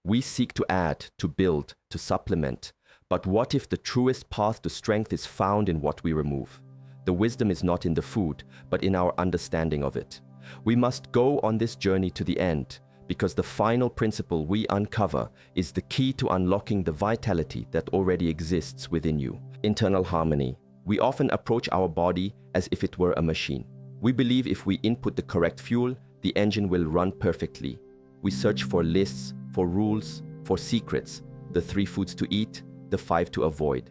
We seek to add, to build, to supplement. But what if the truest path to strength is found in what we remove? The wisdom is not in the food, but in our understanding of it. We must go on this journey to the end, because the final principle we uncover is the key to unlocking the vitality that already exists within you. Internal harmony. We often approach our body as if it were a machine. We believe if we input the correct fuel, the engine will run perfectly. We search for lists, for rules, for secrets, the 3 foods to eat, the 5 to avoid.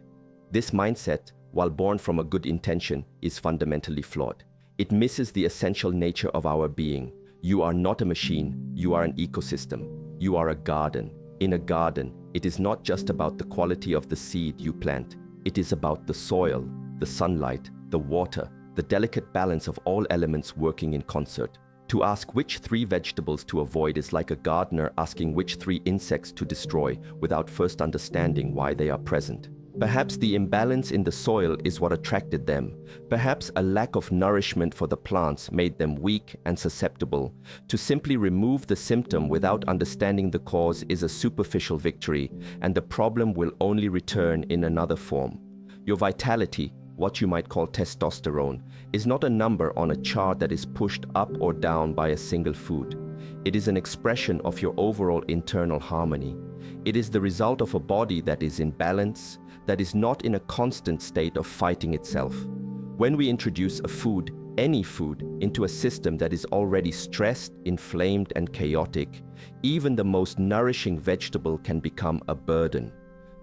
This mindset, while born from a good intention, is fundamentally flawed. It misses the essential nature of our being. You are not a machine, you are an ecosystem. You are a garden. In a garden, it is not just about the quality of the seed you plant. It is about the soil, the sunlight, the water, the delicate balance of all elements working in concert. To ask which 3 vegetables to avoid is like a gardener asking which 3 insects to destroy without first understanding why they are present. Perhaps the imbalance in the soil is what attracted them. Perhaps a lack of nourishment for the plants made them weak and susceptible. To simply remove the symptom without understanding the cause is a superficial victory, and the problem will only return in another form. Your vitality, what you might call testosterone, is not a number on a chart that is pushed up or down by a single food. It is an expression of your overall internal harmony. It is the result of a body that is in balance, that is not in a constant state of fighting itself. When we introduce a food, any food, into a system that is already stressed, inflamed, and chaotic, even the most nourishing vegetable can become a burden.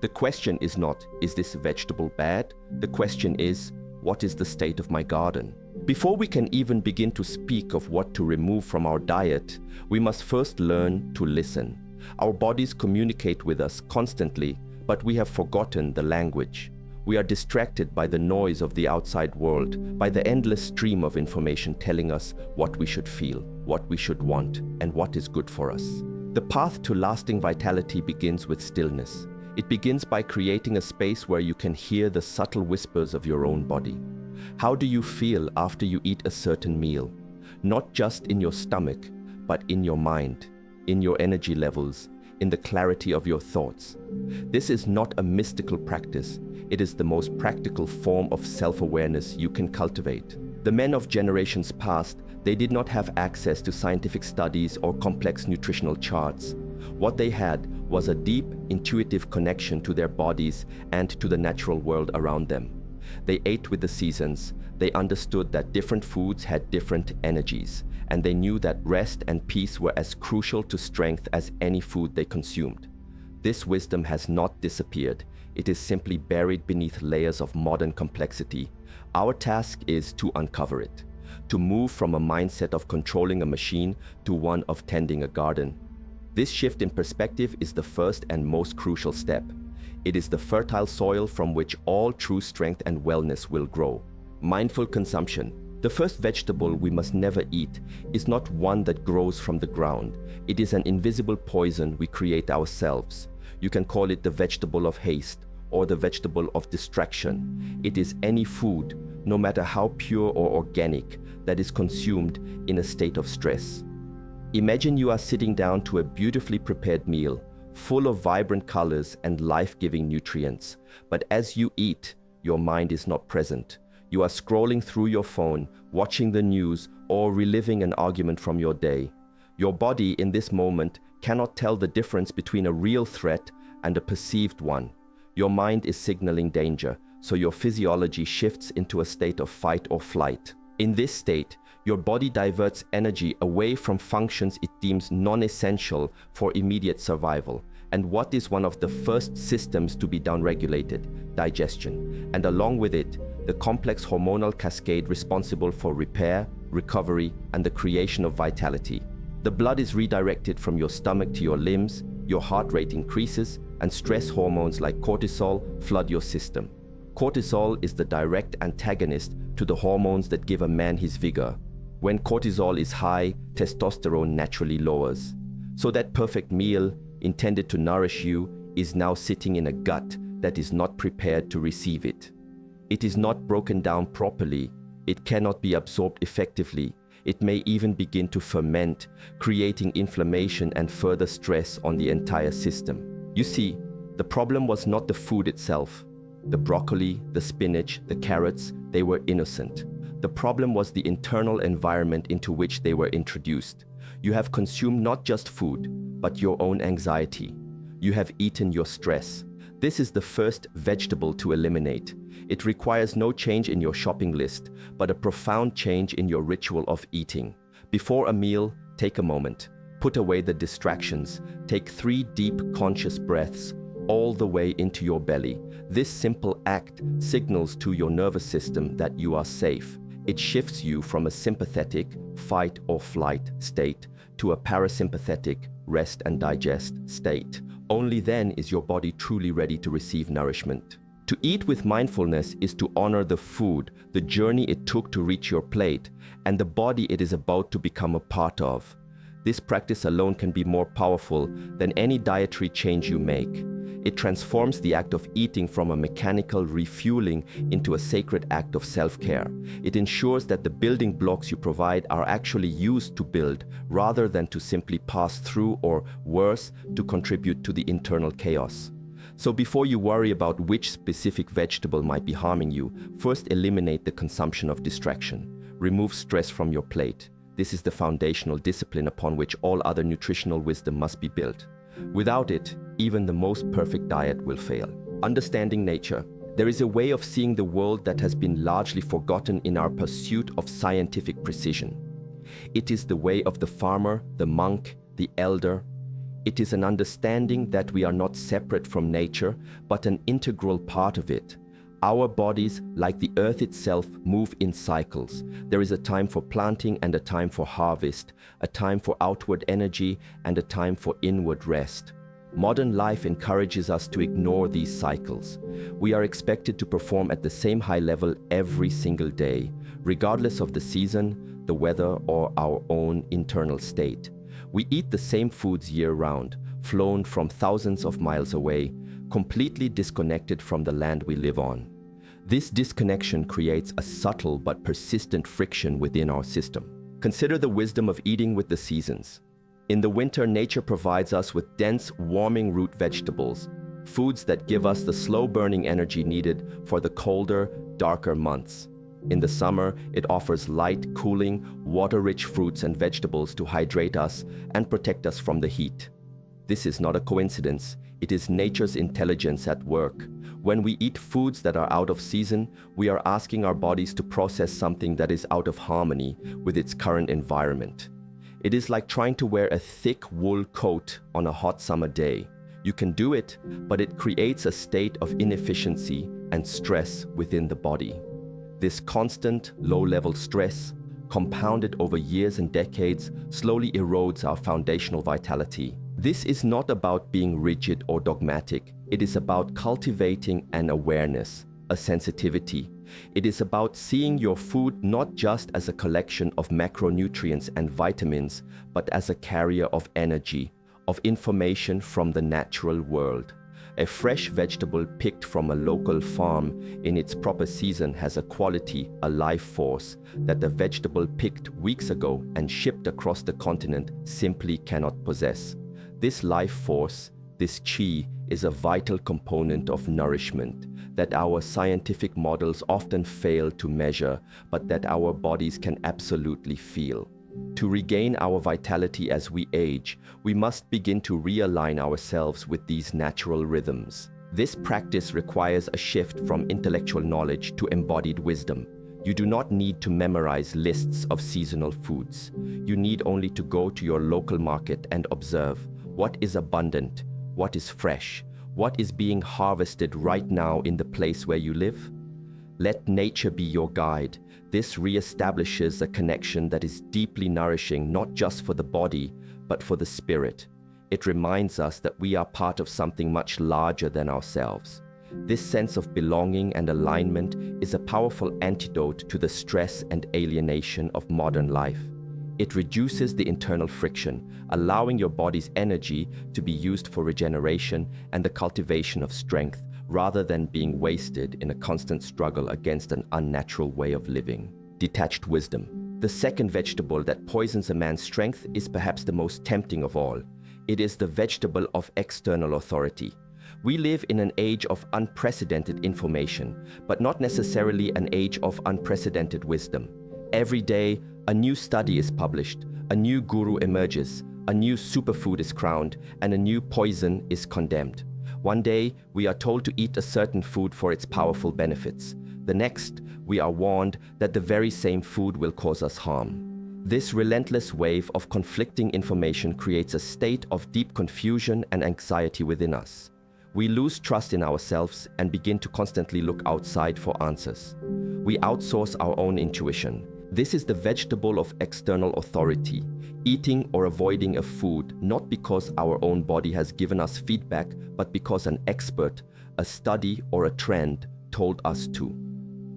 The question is not, is this vegetable bad? The question is, what is the state of my garden? Before we can even begin to speak of what to remove from our diet, we must first learn to listen. Our bodies communicate with us constantly, but we have forgotten the language. We are distracted by the noise of the outside world, by the endless stream of information telling us what we should feel, what we should want, and what is good for us. The path to lasting vitality begins with stillness. It begins by creating a space where you can hear the subtle whispers of your own body. How do you feel after you eat a certain meal? Not just in your stomach, but in your mind, in your energy levels, in the clarity of your thoughts. This is not a mystical practice. It is the most practical form of self-awareness you can cultivate. The men of generations past, they did not have access to scientific studies or complex nutritional charts. What they had was a deep, intuitive connection to their bodies and to the natural world around them. They ate with the seasons. They understood that different foods had different energies, and they knew that rest and peace were as crucial to strength as any food they consumed. This wisdom has not disappeared. It is simply buried beneath layers of modern complexity. Our task is to uncover it, to move from a mindset of controlling a machine to one of tending a garden. This shift in perspective is the first and most crucial step. It is the fertile soil from which all true strength and wellness will grow. Mindful consumption. The first vegetable we must never eat is not one that grows from the ground. It is an invisible poison we create ourselves. You can call it the vegetable of haste or the vegetable of distraction. It is any food, no matter how pure or organic, that is consumed in a state of stress. Imagine you are sitting down to a beautifully prepared meal, full of vibrant colors and life-giving nutrients. But as you eat, your mind is not present. You are scrolling through your phone, watching the news, or reliving an argument from your day. Your body in this moment cannot tell the difference between a real threat and a perceived one. Your mind is signaling danger, so your physiology shifts into a state of fight or flight. In this state, your body diverts energy away from functions it deems non-essential for immediate survival. And what is one of the first systems to be downregulated? Digestion. And along with it, the complex hormonal cascade responsible for repair, recovery, and the creation of vitality. The blood is redirected from your stomach to your limbs, your heart rate increases, and stress hormones like cortisol flood your system. Cortisol is the direct antagonist to the hormones that give a man his vigor. When cortisol is high, testosterone naturally lowers. So that perfect meal, intended to nourish you, is now sitting in a gut that is not prepared to receive it. It is not broken down properly. It cannot be absorbed effectively. It may even begin to ferment, creating inflammation and further stress on the entire system. You see, the problem was not the food itself. The broccoli, the spinach, the carrots, they were innocent. The problem was the internal environment into which they were introduced. You have consumed not just food, but your own anxiety. You have eaten your stress. This is the first vegetable to eliminate. It requires no change in your shopping list, but a profound change in your ritual of eating. Before a meal, take a moment. Put away the distractions. Take 3 deep, conscious breaths all the way into your belly. This simple act signals to your nervous system that you are safe. It shifts you from a sympathetic fight or flight state to a parasympathetic rest and digest state. Only then is your body truly ready to receive nourishment. To eat with mindfulness is to honor the food, the journey it took to reach your plate, and the body it is about to become a part of. This practice alone can be more powerful than any dietary change you make. It transforms the act of eating from a mechanical refueling into a sacred act of self-care. It ensures that the building blocks you provide are actually used to build, rather than to simply pass through or, worse, to contribute to the internal chaos. So before you worry about which specific vegetable might be harming you, first eliminate the consumption of distraction. Remove stress from your plate. This is the foundational discipline upon which all other nutritional wisdom must be built. Without it, even the most perfect diet will fail. Understanding nature. There is a way of seeing the world that has been largely forgotten in our pursuit of scientific precision. It is the way of the farmer, the monk, the elder. It is an understanding that we are not separate from nature, but an integral part of it. Our bodies, like the earth itself, move in cycles. There is a time for planting and a time for harvest, a time for outward energy and a time for inward rest. Modern life encourages us to ignore these cycles. We are expected to perform at the same high level every single day, regardless of the season, the weather, or our own internal state. We eat the same foods year-round, flown from thousands of miles away, completely disconnected from the land we live on. This disconnection creates a subtle but persistent friction within our system. Consider the wisdom of eating with the seasons. In the winter, nature provides us with dense, warming root vegetables, foods that give us the slow-burning energy needed for the colder, darker months. In the summer, it offers light, cooling, water-rich fruits and vegetables to hydrate us and protect us from the heat. This is not a coincidence. It is nature's intelligence at work. When we eat foods that are out of season, we are asking our bodies to process something that is out of harmony with its current environment. It is like trying to wear a thick wool coat on a hot summer day. You can do it, but it creates a state of inefficiency and stress within the body. This constant, low-level stress, compounded over years and decades, slowly erodes our foundational vitality. This is not about being rigid or dogmatic. It is about cultivating an awareness, a sensitivity. It is about seeing your food not just as a collection of macronutrients and vitamins, but as a carrier of energy, of information from the natural world. A fresh vegetable picked from a local farm in its proper season has a quality, a life force, that the vegetable picked weeks ago and shipped across the continent simply cannot possess. This life force, this chi, is a vital component of nourishment that our scientific models often fail to measure, but that our bodies can absolutely feel. To regain our vitality as we age, we must begin to realign ourselves with these natural rhythms. This practice requires a shift from intellectual knowledge to embodied wisdom. You do not need to memorize lists of seasonal foods. You need only to go to your local market and observe what is abundant, what is fresh, what is being harvested right now in the place where you live. Let nature be your guide. This reestablishes a connection that is deeply nourishing, not just for the body, but for the spirit. It reminds us that we are part of something much larger than ourselves. This sense of belonging and alignment is a powerful antidote to the stress and alienation of modern life. It reduces the internal friction, allowing your body's energy to be used for regeneration and the cultivation of strength, rather than being wasted in a constant struggle against an unnatural way of living. Detached wisdom. The second vegetable that poisons a man's strength is perhaps the most tempting of all. It is the vegetable of external authority. We live in an age of unprecedented information, but not necessarily an age of unprecedented wisdom. Every day, a new study is published, a new guru emerges, a new superfood is crowned, and a new poison is condemned. One day, we are told to eat a certain food for its powerful benefits. The next, we are warned that the very same food will cause us harm. This relentless wave of conflicting information creates a state of deep confusion and anxiety within us. We lose trust in ourselves and begin to constantly look outside for answers. We outsource our own intuition. This is the vegetable of external authority, eating or avoiding a food not because our own body has given us feedback, but because an expert, a study, or a trend told us to.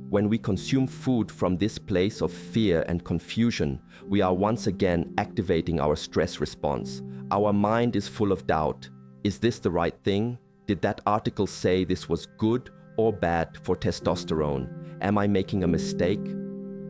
When we consume food from this place of fear and confusion, we are once again activating our stress response. Our mind is full of doubt. Is this the right thing? Did that article say this was good or bad for testosterone? Am I making a mistake?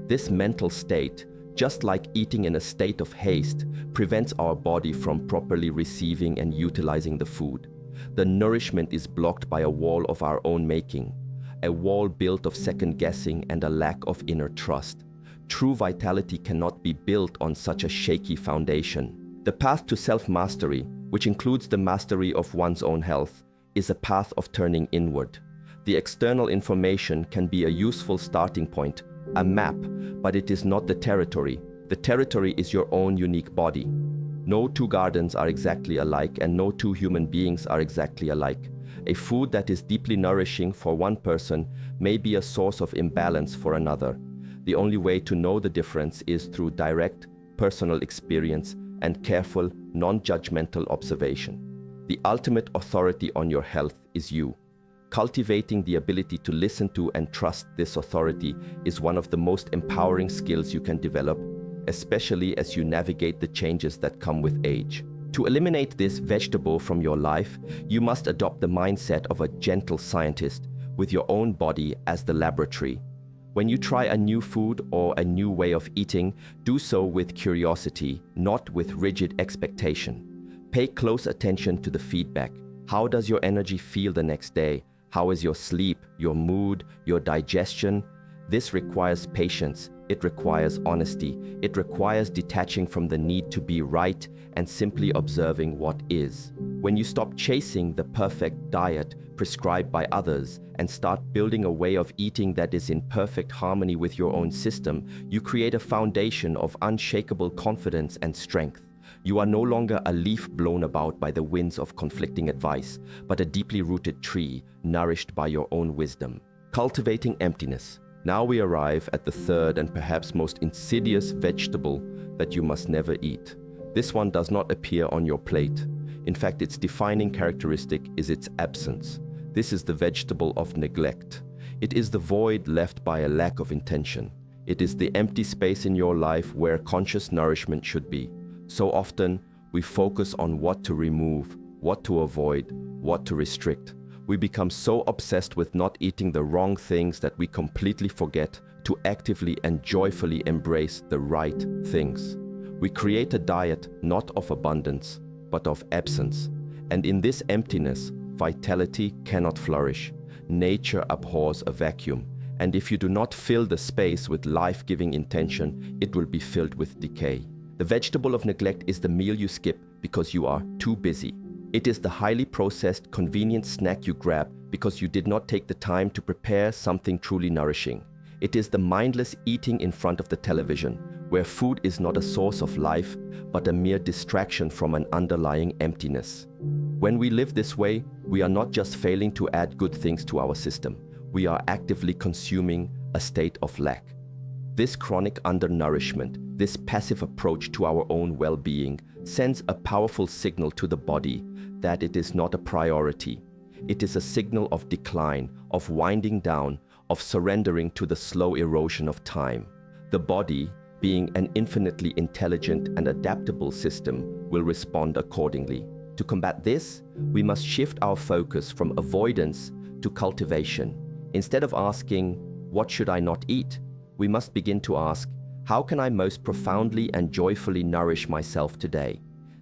This mental state, just like eating in a state of haste, prevents our body from properly receiving and utilizing the food. The nourishment is blocked by a wall of our own making, a wall built of second guessing and a lack of inner trust. True vitality cannot be built on such a shaky foundation. The path to self-mastery, which includes the mastery of one's own health, is a path of turning inward. The external information can be a useful starting point, a map, but it is not the territory. The territory is your own unique body. No two gardens are exactly alike, and no two human beings are exactly alike. A food that is deeply nourishing for one person may be a source of imbalance for another. The only way to know the difference is through direct, personal experience and careful, non-judgmental observation. The ultimate authority on your health is you. Cultivating the ability to listen to and trust this authority is one of the most empowering skills you can develop, especially as you navigate the changes that come with age. To eliminate this vegetable from your life, you must adopt the mindset of a gentle scientist with your own body as the laboratory. When you try a new food or a new way of eating, do so with curiosity, not with rigid expectation. Pay close attention to the feedback. How does your energy feel the next day? How is your sleep, your mood, your digestion? This requires patience. It requires honesty. It requires detaching from the need to be right and simply observing what is. When you stop chasing the perfect diet prescribed by others and start building a way of eating that is in perfect harmony with your own system, you create a foundation of unshakable confidence and strength. You are no longer a leaf blown about by the winds of conflicting advice, but a deeply rooted tree nourished by your own wisdom. Cultivating emptiness. Now we arrive at the third and perhaps most insidious vegetable that you must never eat. This one does not appear on your plate. In fact, its defining characteristic is its absence. This is the vegetable of neglect. It is the void left by a lack of intention. It is the empty space in your life where conscious nourishment should be. So often, we focus on what to remove, what to avoid, what to restrict. We become so obsessed with not eating the wrong things that we completely forget to actively and joyfully embrace the right things. We create a diet not of abundance, but of absence. And in this emptiness, vitality cannot flourish. Nature abhors a vacuum. And if you do not fill the space with life-giving intention, it will be filled with decay. The vegetable of neglect is the meal you skip because you are too busy. It is the highly processed, convenient snack you grab because you did not take the time to prepare something truly nourishing. It is the mindless eating in front of the television, where food is not a source of life, but a mere distraction from an underlying emptiness. When we live this way, we are not just failing to add good things to our system, we are actively consuming a state of lack. This chronic undernourishment, this passive approach to our own well-being, sends a powerful signal to the body that it is not a priority. It is a signal of decline, of winding down, of surrendering to the slow erosion of time. The body, being an infinitely intelligent and adaptable system, will respond accordingly. To combat this, we must shift our focus from avoidance to cultivation. Instead of asking, "What should I not eat?" we must begin to ask, How can I most profoundly and joyfully nourish myself today?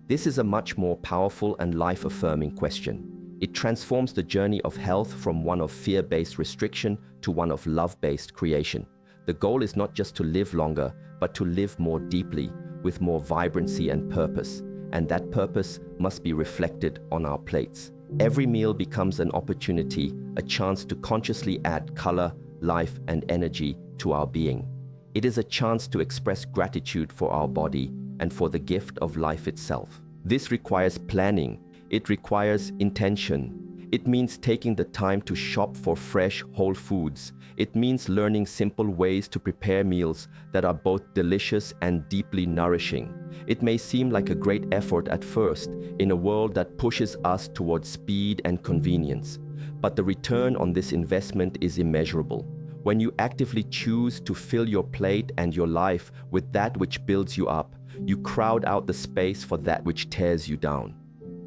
This is a much more powerful and life-affirming question. It transforms the journey of health from one of fear-based restriction to one of love-based creation. The goal is not just to live longer, but to live more deeply, with more vibrancy and purpose. And that purpose must be reflected on our plates. Every meal becomes an opportunity, a chance to consciously add color, life, and energy to our being. It is a chance to express gratitude for our body and for the gift of life itself. This requires planning. It requires intention. It means taking the time to shop for fresh, whole foods. It means learning simple ways to prepare meals that are both delicious and deeply nourishing. It may seem like a great effort at first in a world that pushes us towards speed and convenience, but the return on this investment is immeasurable. When you actively choose to fill your plate and your life with that which builds you up, you crowd out the space for that which tears you down.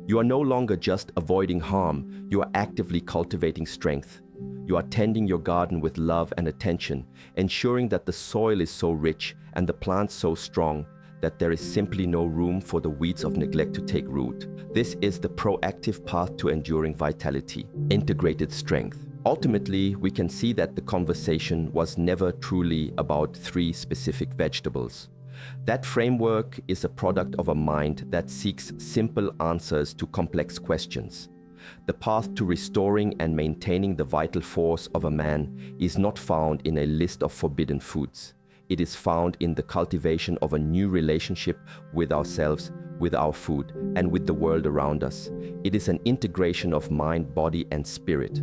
You are no longer just avoiding harm, you are actively cultivating strength. You are tending your garden with love and attention, ensuring that the soil is so rich and the plants so strong that there is simply no room for the weeds of neglect to take root. This is the proactive path to enduring vitality, integrated strength. Ultimately, we can see that the conversation was never truly about 3 specific vegetables. That framework is a product of a mind that seeks simple answers to complex questions. The path to restoring and maintaining the vital force of a man is not found in a list of forbidden foods. It is found in the cultivation of a new relationship with ourselves, with our food, and with the world around us. It is an integration of mind, body, and spirit.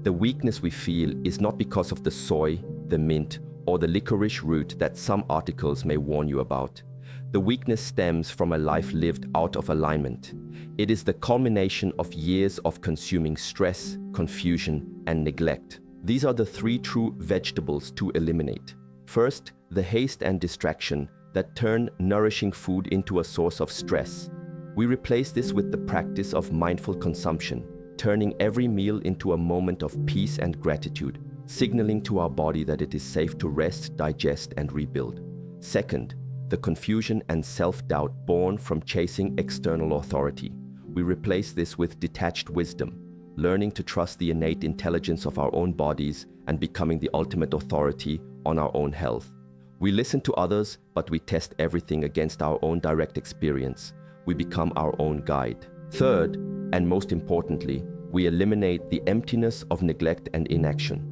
The weakness we feel is not because of the soy, the mint, or the licorice root that some articles may warn you about. The weakness stems from a life lived out of alignment. It is the culmination of years of consuming stress, confusion, and neglect. These are the 3 true vegetables to eliminate. First, the haste and distraction that turn nourishing food into a source of stress. We replace this with the practice of mindful consumption, turning every meal into a moment of peace and gratitude, signaling to our body that it is safe to rest, digest, and rebuild. Second, the confusion and self-doubt born from chasing external authority. We replace this with detached wisdom, learning to trust the innate intelligence of our own bodies and becoming the ultimate authority on our own health. We listen to others, but we test everything against our own direct experience. We become our own guide. Third, and most importantly, we eliminate the emptiness of neglect and inaction.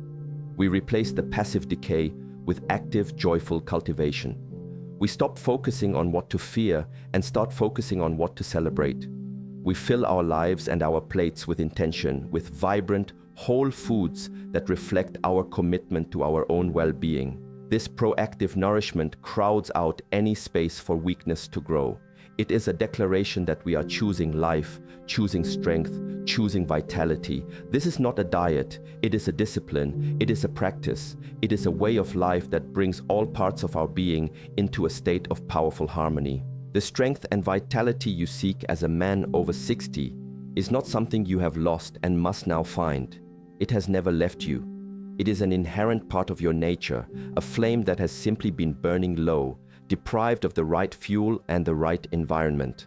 We replace the passive decay with active, joyful cultivation. We stop focusing on what to fear and start focusing on what to celebrate. We fill our lives and our plates with intention, with vibrant, whole foods that reflect our commitment to our own well-being. This proactive nourishment crowds out any space for weakness to grow. It is a declaration that we are choosing life, choosing strength, choosing vitality. This is not a diet, it is a discipline, it is a practice, it is a way of life that brings all parts of our being into a state of powerful harmony. The strength and vitality you seek as a man over 60 is not something you have lost and must now find. It has never left you. It is an inherent part of your nature, a flame that has simply been burning low, deprived of the right fuel and the right environment.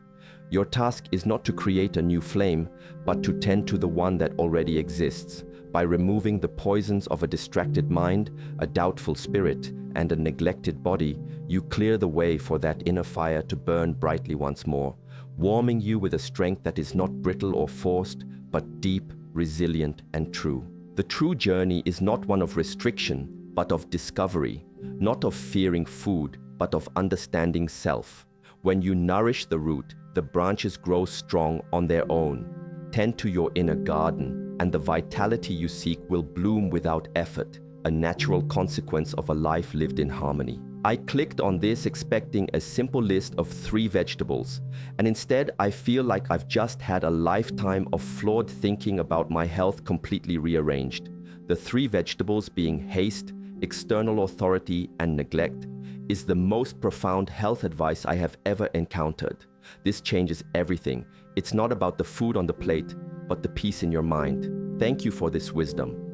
Your task is not to create a new flame, but to tend to the one that already exists. By removing the poisons of a distracted mind, a doubtful spirit, and a neglected body, you clear the way for that inner fire to burn brightly once more, warming you with a strength that is not brittle or forced, but deep, resilient, and true. The true journey is not one of restriction, but of discovery, not of fearing food, but of understanding self. When you nourish the root, the branches grow strong on their own. Tend to your inner garden, and the vitality you seek will bloom without effort, a natural consequence of a life lived in harmony. I clicked on this expecting a simple list of 3 vegetables, and instead I feel like I've just had a lifetime of flawed thinking about my health completely rearranged. The 3 vegetables being haste, external authority, and neglect is the most profound health advice I have ever encountered. This changes everything. It's not about the food on the plate, but the peace in your mind. Thank you for this wisdom.